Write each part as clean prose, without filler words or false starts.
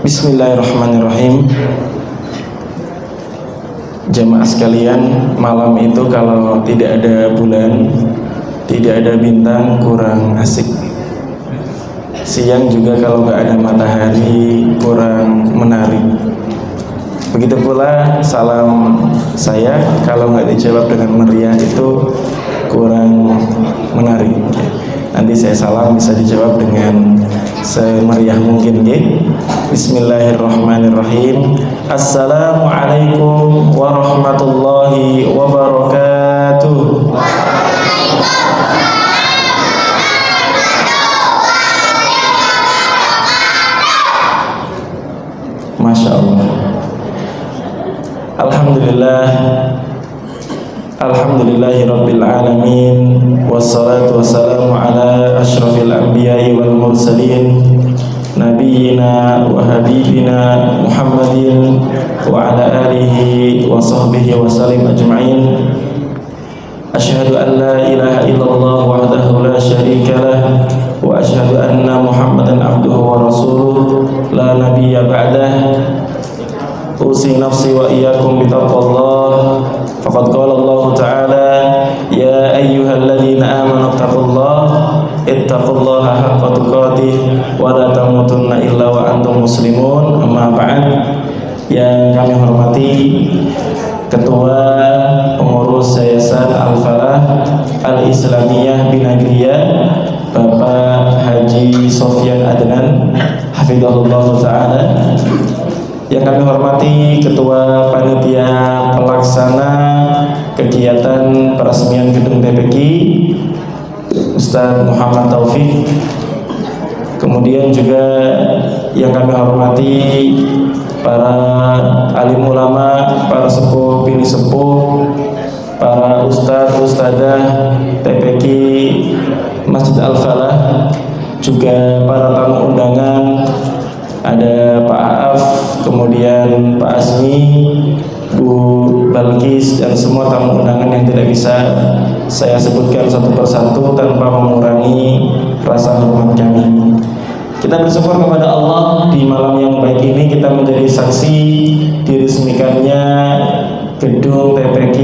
Bismillahirrahmanirrahim. Jamaah sekalian, malam itu kalau tidak ada bulan, tidak ada bintang, kurang asik. Siang juga kalau nggak ada matahari, kurang menarik. Begitu pula salam saya, kalau nggak dijawab dengan meriah itu kurang menarik. Nanti saya salam bisa dijawab dengan semeriah mungkin, ya. Bismillahirrahmanirrahim. Assalamualaikum warahmatullahi wabarakatuh. Masya Allah. Alhamdulillah. Alhamdulillahi rabbil alamin. Wassalatu wassalamu ala ashrafil anbiya'i wal mursalin, nabiyyina wa habibina Muhammadin wa ala alihi wa sahbihi wa sallim ajma'in. Asyhadu an la ilaha illallah wahdahu la syarika lah, wa asyhadu anna Muhammadan abduhu wa rasuluh la nabiyya ba'dah. Usi nafsi wa iyyakum bitaqwallah. Faqad qala Allah Ta'ala, ya ayyuhalladzina amanu ittaqullaha haqqa tuqatih wa la tamutunna illa wa antum muslimun. Amma ba'd. Yang kami hormati Ketua Pengurus Yayasan Al-Falah Al-Islamiyah Binagriyah, Bapak Haji Sofyan Adnan, hafizahullah ta'ala. Yang kami hormati Ketua Panitia Pelaksana Kegiatan Peresmian Gedung TPQ, Ustaz Muhammad Taufik. Kemudian juga yang kami hormati para alim ulama, para sepuh bini sepuh, para ustadz ustadzah TPQ Masjid Al-Falah, juga para tamu undangan, ada Pak Aaf, kemudian Pak Asmi, Bu Balkis, dan semua tamu undangan yang tidak bisa saya sebutkan satu persatu tanpa mengurangi rasa hormat kami. Kita bersyukur kepada Allah di malam yang baik ini kita menjadi saksi diresmikannya gedung TPQ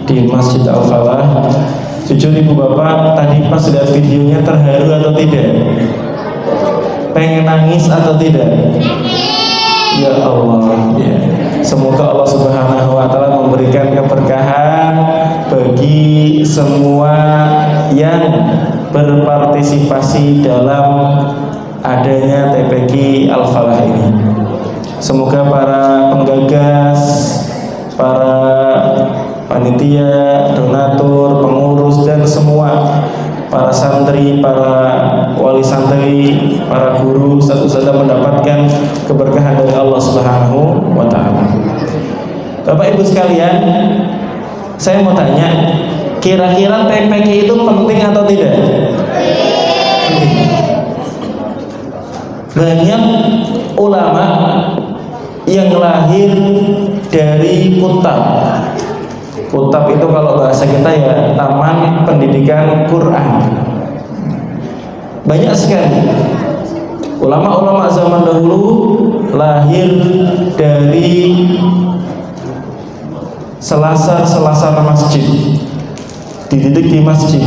di Masjid Al-Falah. Jujur Ibu Bapak, tadi pas lihat videonya terharu atau tidak? Pengen nangis atau tidak? Ya Allah, ya. Semoga Allah Subhanahu wa Ta'ala memberikan keberkahan bagi semua yang berpartisipasi dalam adanya TPQ Al-Falah ini. Semoga para penggagas, para panitia, donatur, pengurus, dan semua para santri, para wali santri, para guru satu-satu mendapatkan keberkahan dari Allah Subhanahu wa Ta'ala. Bapak Ibu sekalian, saya mau tanya, kira-kira TPQ itu penting atau tidak? Banyak ulama yang lahir dari kutab. Kutab itu kalau bahasa kita ya Taman Pendidikan Quran. Banyak sekali ulama-ulama zaman dahulu lahir dari selasar masjid, dididik di masjid.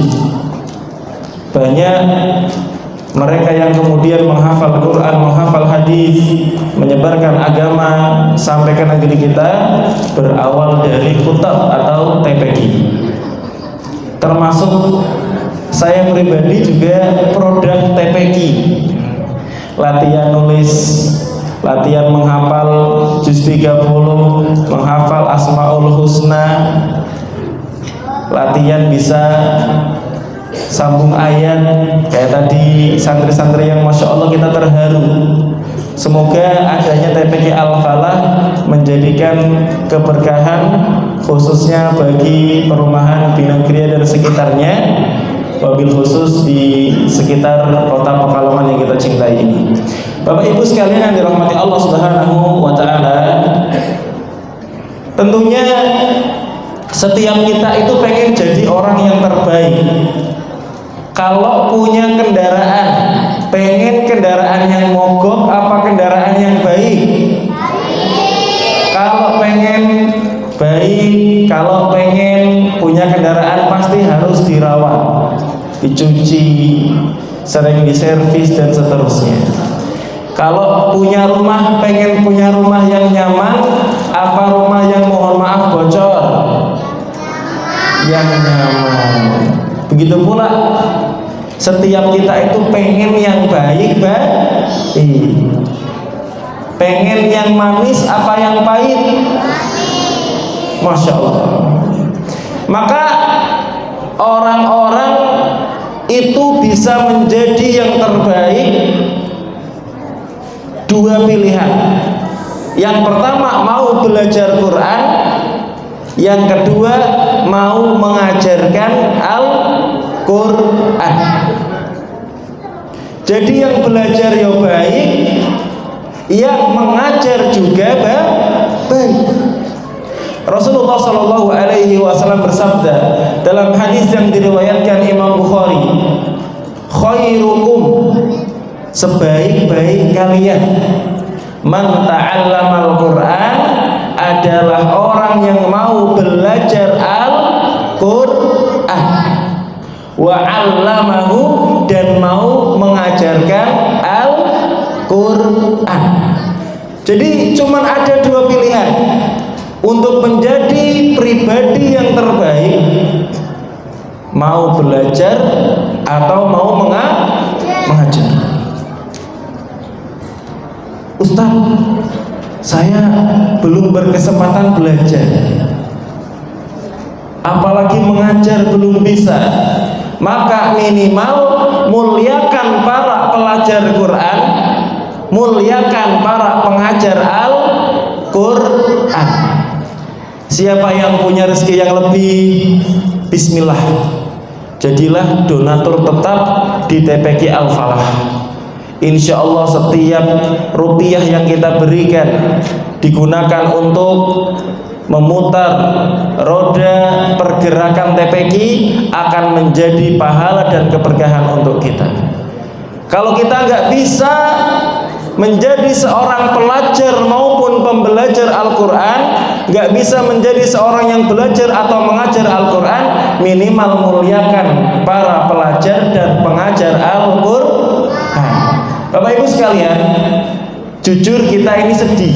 Banyak mereka yang kemudian menghafal Quran, menghafal hadis, menyebarkan agama sampai ke negeri kita berawal dari kutab atau TPQ. Termasuk saya pribadi juga produk TPQ. Latihan nulis, latihan menghafal juz 30, menghafal Asmaul Husna, latihan bisa sambung ayat kayak tadi santri-santri yang Masya Allah kita terharu. Semoga adanya TPQ Al-Falah menjadikan keberkahan khususnya bagi perumahan Binagriyah dan sekitarnya, wabil khusus di sekitar kota Pekalongan yang kita cintai ini. Bapak Ibu sekalian yang dirahmati Allah Subhanahu wa Ta'ala, tentunya setiap kita itu pengen jadi orang yang terbaik. Kalau punya kendaraan, pengen kendaraan yang mogok apa kendaraan yang dicuci, sering diservis dan seterusnya. Kalau punya rumah, pengen punya rumah yang nyaman, apa rumah yang mohon maaf bocor? Yang nyaman. Begitu pula setiap kita itu pengen yang baik. Pengen yang manis apa yang pahit? Masya Allah. Maka orang-orang itu bisa menjadi yang terbaik dua pilihan. Yang pertama mau belajar Quran, yang kedua mau mengajarkan Al-Quran. Jadi yang belajar ya baik, yang mengajar juga baik. Rasulullah Shallallahu Alaihi Wasallam bersabda dalam hadis yang diriwayatkan Imam Bukhari, khairukum, sebaik-baik kalian, man ta'allamal Quran, adalah orang yang mau belajar Al-Quran, wa 'allamahu, dan mau mengajarkan Al-Quran. Jadi cuman ada dua pilihan untuk menjadi pribadi yang terbaik, mau belajar atau mau mengajar. Ustaz, saya belum berkesempatan belajar, apalagi mengajar belum bisa. Maka minimal muliakan para pelajar Quran, muliakan para pengajar Al-Quran. Siapa yang punya rezeki yang lebih, bismillah, jadilah donatur tetap di TPQ Al-Falah. Insya Allah setiap rupiah yang kita berikan digunakan untuk memutar roda pergerakan TPQ, akan menjadi pahala dan keberkahan untuk kita. Kalau kita nggak bisa menjadi seorang pelajar maupun pembelajar Al-Quran, nggak bisa menjadi seorang yang belajar atau mengajar Al-Quran, minimal muliakan para pelajar dan pengajar Al-Quran. Bapak Ibu sekalian, jujur kita ini sedih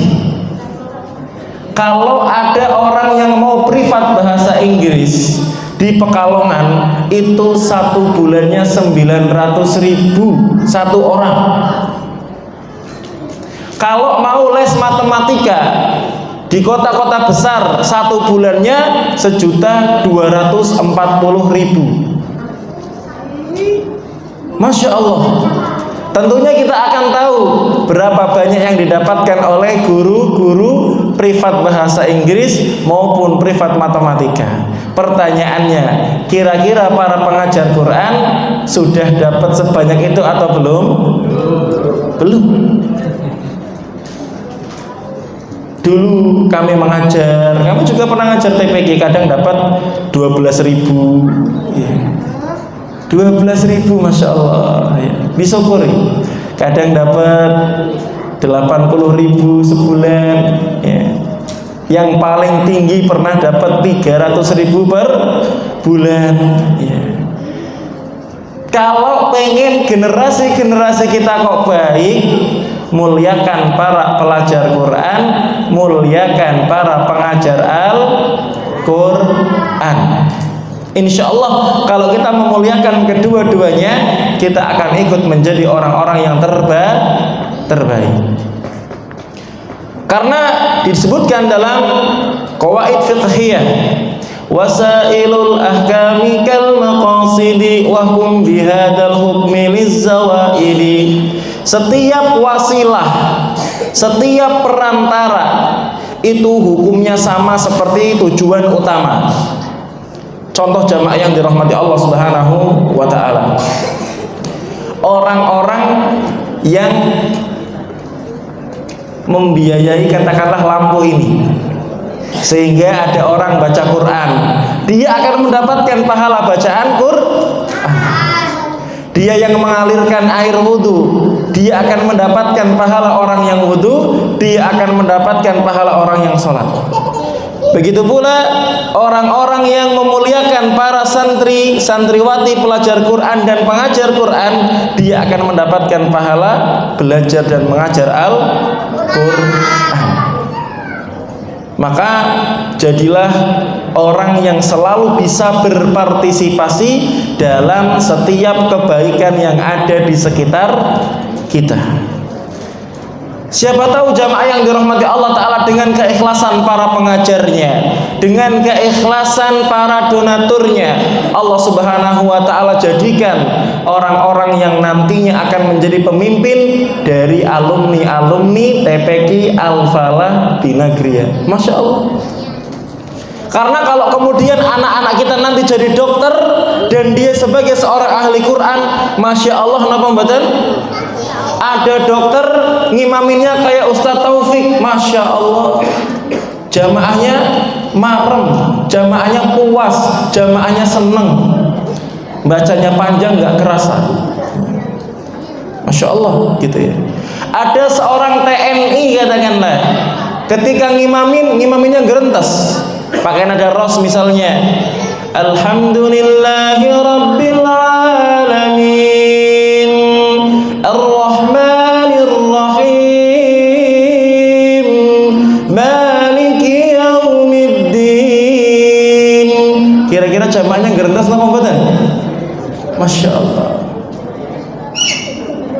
kalau ada orang yang mau privat bahasa Inggris di Pekalongan, itu satu bulannya 900.000 satu orang. Kalau mau les matematika di kota-kota besar, satu bulannya 1.240.000. Masya Allah. Tentunya kita akan tahu berapa banyak yang didapatkan oleh guru-guru privat bahasa Inggris maupun privat matematika. Pertanyaannya, kira-kira para pengajar Quran sudah dapat sebanyak itu atau belum? Belum. Dulu kami mengajar, kamu juga pernah ngajar TPQ, kadang dapat 12.000, ya. 12.000, Masya Allah, ya. Disyukuri. Kadang dapat 80.000 sebulan, ya. Yang paling tinggi pernah dapat 300.000 per bulan, ya. Kalau pengen generasi-generasi kita kok baik, muliakan para pelajar Quran, muliakan para pengajar Al-Quran. Insya Allah kalau kita memuliakan kedua-duanya, kita akan ikut menjadi orang-orang yang terbaik. Karena disebutkan dalam qawaid fiqhiyah, wasailul ahkami kal maqasidi wa hum bihadzal hukmi lizawaidi. Setiap wasilah, setiap perantara itu hukumnya sama seperti tujuan utama. Contoh jamaah yang dirahmati Allah Subhanahu wa ta'ala, orang-orang yang membiayai katakanlah lampu ini, sehingga ada orang baca Quran, dia akan mendapatkan pahala bacaan Quran. Dia yang mengalirkan air wudhu, dia akan mendapatkan pahala orang yang wudhu, dia akan mendapatkan pahala orang yang sholat. Begitu pula orang-orang yang memuliakan para santri, santriwati, pelajar Quran dan pengajar Quran, dia akan mendapatkan pahala belajar dan mengajar Al-Quran. Maka jadilah orang yang selalu bisa berpartisipasi dalam setiap kebaikan yang ada di sekitar kita. Siapa tahu jamaah yang dirahmati Allah Ta'ala, dengan keikhlasan para pengajarnya, dengan keikhlasan para donaturnya, Allah Subhanahu wa Ta'ala jadikan orang-orang yang nantinya akan menjadi pemimpin dari alumni-alumni TPQ Al-Falah Binagriyah. Masya Allah. Karena kalau kemudian anak-anak kita nanti jadi dokter dan dia sebagai seorang ahli Quran, Masya Allah, napa mboten? Ada dokter ngimaminnya kayak Ustadz Taufik, Masya Allah, jamaahnya marem, jamaahnya puas, jamaahnya seneng, bacanya panjang nggak kerasa. Masya Allah gitu ya. Ada seorang TNI katakanlah, ketika ngimaminnya gerentes, pakai nada ros misalnya, Alhamdulillahi Rabbil Alamin Ar-Rahmanir Rahim Maliki Yaumiddin. Kira-kira jamaahnya gerentes apa mboten? Masya Allah.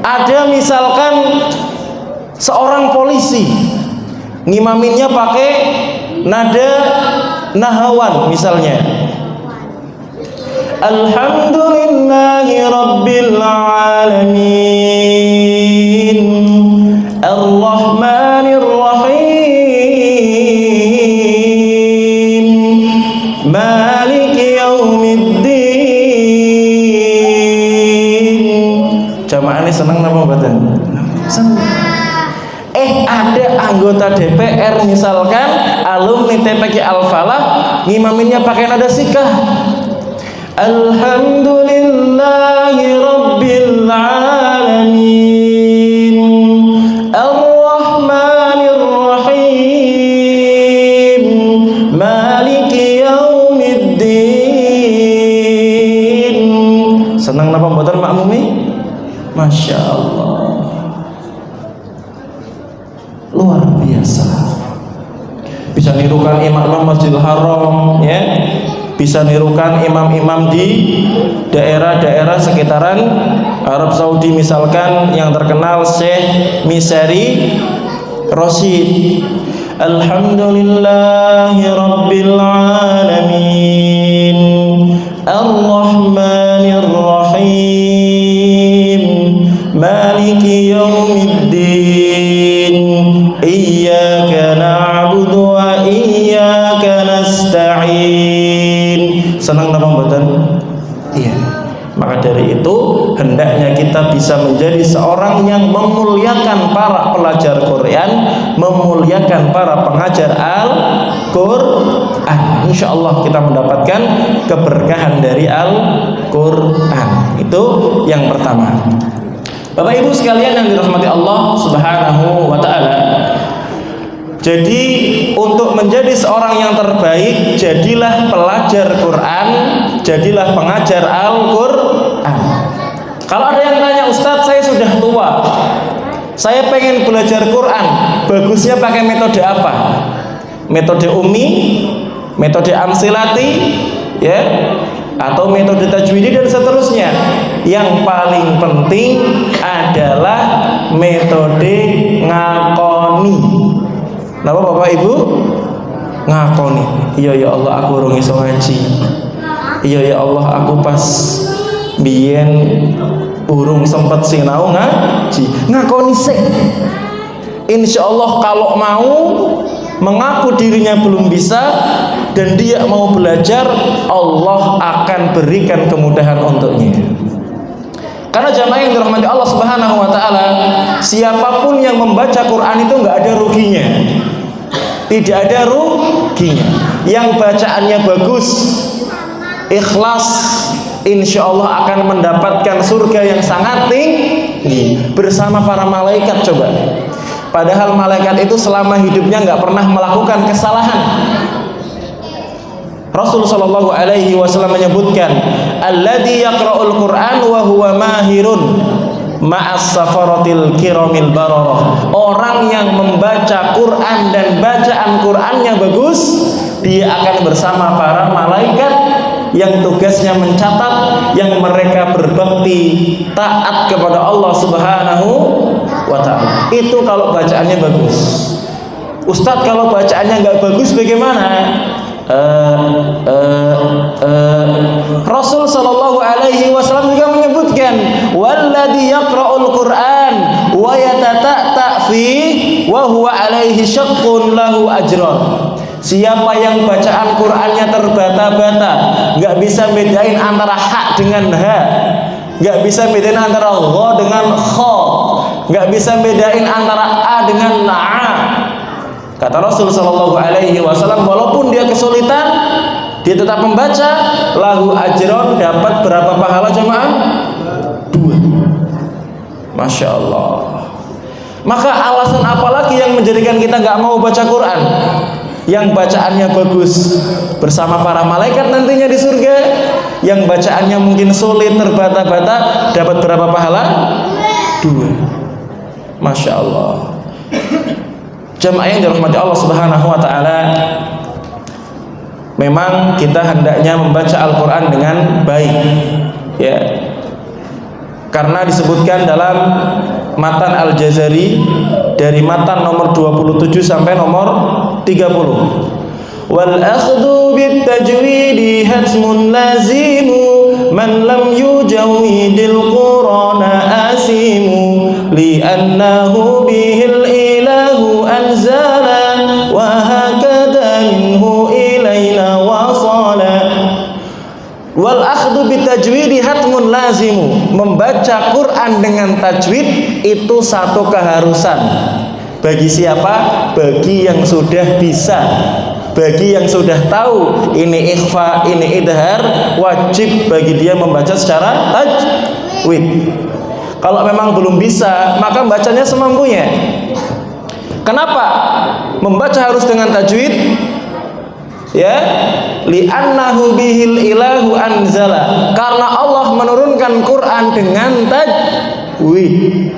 Ada misalkan seorang polisi ngimaminnya pakai nada nahawan misalnya, Alhamdulillahi Rabbil Alamin Ar-Rahmanir Rahim Maliki Yaumiddin. Jamaah ini senang nama badan? Senang. Ada anggota DPR misalkan alumni TPQ Al-Falah ngimaminnya pakai nada sikah, Alhamdulillahi Rabbil Alamin Ar-Rahmanir Rahim Maliki Yaumiddin. Senang napa mboten makmumi? Masya Allah, luar biasa. Bisa nirukan imam-imam Masjidil Haram ya, bisa nirukan imam-imam di daerah-daerah sekitaran Arab Saudi misalkan yang terkenal Syekh Misari Rosyid. Alhamdulillahi Rabbil Alamin Ar-Rahmanir Rahim Maliki Yaumiddin Iyyaka na'budu wa iyyaka nasta'in. Senang napa mboten? Iya. Maka dari itu hendaknya kita bisa menjadi seorang yang memuliakan para pelajar Quran, memuliakan para pengajar Al-Quran. Insya Allah kita mendapatkan keberkahan dari Al-Quran. Itu yang pertama. Bapak Ibu sekalian yang dirahmati Allah Subhanahu wa Ta'ala, jadi untuk menjadi seorang yang terbaik, jadilah pelajar Quran, jadilah pengajar Al-Quran. Kalau ada yang tanya, Ustadz saya sudah tua, saya pengen belajar Quran, bagusnya pakai metode apa? Metode Umi, metode Amsilati ya, atau metode tajwidi dan seterusnya. Yang paling penting adalah metode ngakoni. Napa Bapak Ibu? Ngakoni. Iya ya Allah, aku urung iso ngaji. Iya ya Allah, aku pas biyen urung sempet sinau ngaji. Ngakoni sik. Insya Allah kalau mau mengaku dirinya belum bisa dan dia mau belajar, Allah akan berikan kemudahan untuknya. Karena jamaah yang dirahmati Allah Subhanahu wa Ta'ala, siapapun yang membaca Quran itu nggak ada ruginya, tidak ada ruginya. Yang bacaannya bagus, ikhlas, insya Allah akan mendapatkan surga yang sangat tinggi bersama para malaikat. Coba, padahal malaikat itu selama hidupnya nggak pernah melakukan kesalahan. Rasul sallallahu alaihi wasallam menyebutkan, alladzi yaqra'ul Qur'an wa huwa mahirun ma'as safaratil kiramil bararah. Orang yang membaca Quran dan bacaan Qur'annya bagus, dia akan bersama para malaikat yang tugasnya mencatat, yang mereka berbakti taat kepada Allah Subhanahu wa ta'ala. Itu kalau bacaannya bagus. Ustadz, kalau bacaannya nggak bagus bagaimana? Rasul sallallahu alaihi wasallam juga menyebutkan, walladzi yaqra'ul Qur'an wa yatata'ta fi wa huwa alaihi syaqqun lahu ajran. Siapa yang bacaan Qur'annya terbata-bata, nggak bisa bedain antara ha dengan ha, nggak bisa bedain antara gha dengan kha, nggak bisa bedain antara a dengan na. Kata Rasul sallallahu alaihi wasallam, walaupun dia kesulitan, dia tetap membaca, lahu ajron, dapat berapa pahala jemaah? 2. Masya Allah. Maka alasan apa lagi yang menjadikan kita nggak mau baca Quran? Yang bacaannya bagus bersama para malaikat nantinya di surga, yang bacaannya mungkin sulit, terbata-bata, dapat berapa pahala? 2. Masya Allah. Jamaah yang dirahmati Allah Subhanahu wa ta'ala, memang kita hendaknya membaca Al-Quran dengan baik, ya, karena disebutkan dalam matan Al-Jazari dari matan nomor 27 sampai nomor 30. Wal akhdhu bit tajwidi hatmun lazimu man lam yujawidil qur'ana asimu li'annahu bihil ilahu anzala wa hakada minhu ilaina wasala. Wal akhdhu bit tajwidi hatmun lazimu, membaca Quran dengan tajwid itu satu keharusan. Bagi siapa? Bagi yang sudah bisa, bagi yang sudah tahu ini ikhfa, ini idhar, wajib bagi dia membaca secara tajwid. Kalau memang belum bisa, maka bacanya semampunya. Kenapa membaca harus dengan tajwid? Ya, li'annahu bihil ilahu anzala, karena Allah menurunkan Quran dengan tajwid.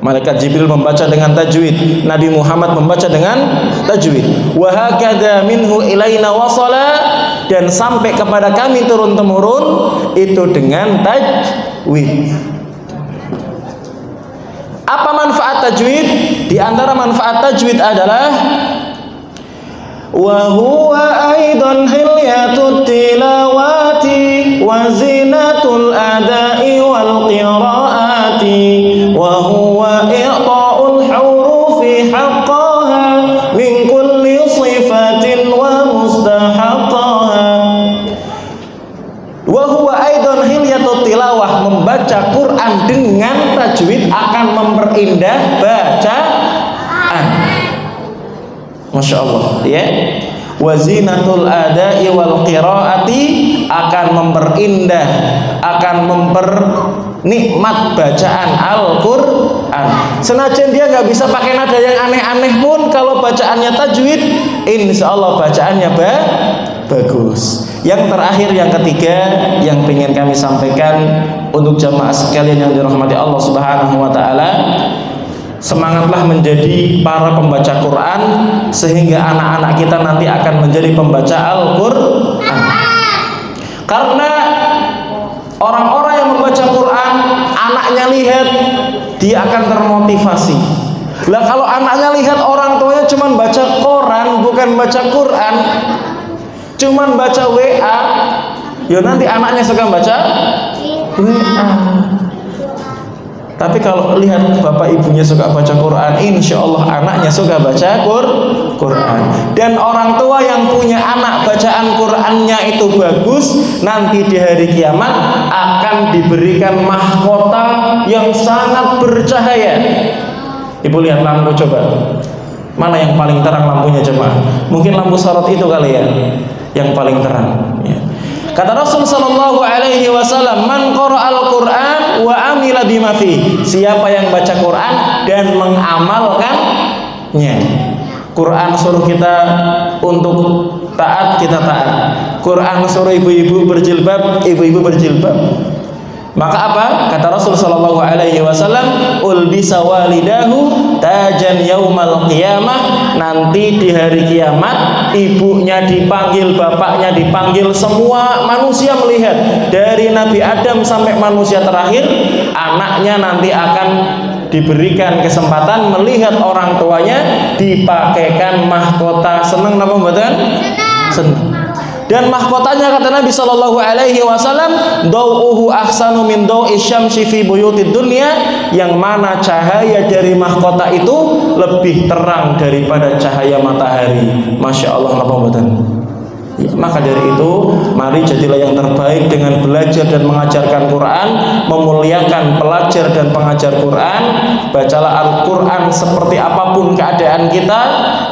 Malaikat Jibril membaca dengan tajwid, Nabi Muhammad membaca dengan tajwid. Wa hakadha minhu ilaina wasala, dan sampai kepada kami turun temurun itu dengan tajwid. Apa manfaat tajwid? Di antara manfaat tajwid adalah wa huwa aidan hilyatut tilawati wa zinatul adai wal qiraati wa huwa i'ta'ul hurufi haqqaha min kulli sifatin wa mustahaqqaha. Wa huwa aidan hilyatut tilawah, membaca Quran dengan tajwid akan memperindah bacaan. Masya Allah, ya. Wazinatul adai wal qiraati, akan memperindah, akan mempernikmat bacaan Al-Quran. Senajan dia nggak bisa pakai nada yang aneh-aneh pun, kalau bacaannya tajwid, insya Allah bacaannya bagus. Yang terakhir, yang ketiga, yang ingin kami sampaikan untuk jamaah sekalian yang dirahmati Allah Subhanahu wa ta'ala, semangatlah menjadi para pembaca Quran, sehingga anak-anak kita nanti akan menjadi pembaca Al-Quran. Karena orang-orang yang membaca Quran, anaknya lihat, dia akan termotivasi. Lah kalau anaknya lihat orang tuanya cuman baca koran, bukan baca Quran, cuman baca WA, ya nanti anaknya suka baca WA. Tapi kalau lihat bapak ibunya suka baca Quran, insya Allah anaknya suka baca Quran. Dan orang tua yang punya anak bacaan Qurannya itu bagus, nanti di hari kiamat akan diberikan mahkota yang sangat bercahaya. Ibu lihat lampu coba, mana yang paling terang lampunya coba? Mungkin lampu sorot itu kali ya, yang paling terang. Ya. Kata Rasul sallallahu alaihi wasallam, man qara'al Qur'an wa amila bima fi, siapa yang baca Quran dan mengamalkannya. Quran suruh kita untuk taat kita taat. Quran suruh ibu-ibu berjilbab, ibu-ibu berjilbab. Maka apa? Kata Rasul sallallahu alaihi wasallam, ulbisa walidahu tajan yaumal qiyamah. Nanti di hari kiamat ibunya dipanggil, bapaknya dipanggil, semua manusia melihat dari Nabi Adam sampai manusia terakhir. Anaknya nanti akan diberikan kesempatan melihat orang tuanya dipakaikan mahkota. Senang napa mboten? Senang. Dan mahkotanya kata Nabi Shallallahu Alaihi Wasallam, dau'uhu ahsanu min dau'i syamsi fi buyutid dunya, yang mana cahaya dari mahkota itu lebih terang daripada cahaya matahari. Masya Allah, napa mboten? Ya, maka dari itu mari jadilah yang terbaik dengan belajar dan mengajarkan Quran, memuliakan pelajar dan pengajar Quran. Bacalah Al-Quran seperti apapun keadaan kita.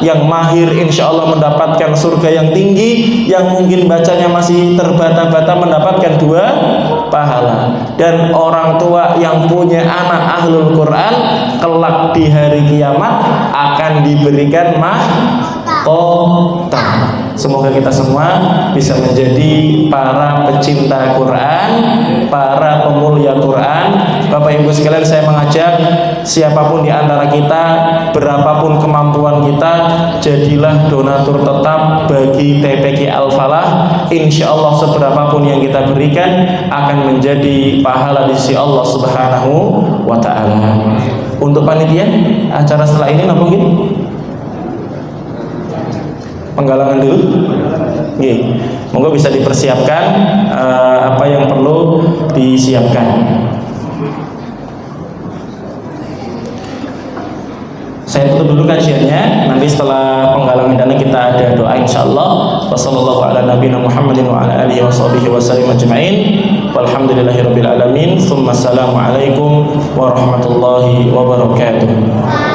Yang mahir insya Allah mendapatkan surga yang tinggi, yang mungkin bacanya masih terbata-bata mendapatkan 2 pahala. Dan orang tua yang punya anak ahlul Quran kelak di hari kiamat akan diberikan mahkota. Semoga kita semua bisa menjadi para pecinta Quran, para pemulia Quran. Bapak Ibu sekalian, saya mengajak siapapun di antara kita, berapapun kemampuan kita, jadilah donatur tetap bagi TPQ Al-Falah. Insya Allah seberapapun yang kita berikan akan menjadi pahala di sisi Allah Subhanahu wa Ta'ala. Untuk panitia acara setelah ini apa mungkin? Penggalangan dulu. Nggih. Monggo bisa dipersiapkan apa yang perlu disiapkan. Saya tutup dulu kajiannya. Nanti setelah penggalangan dana kita ada doa insyaallah. Wassallallahu ala nabiyina Muhammadin wa ala alihi washabihi wasallam ajmain. Walhamdulillahirabbil alamin. Tsumma assalamu alaikum warahmatullahi wabarakatuh.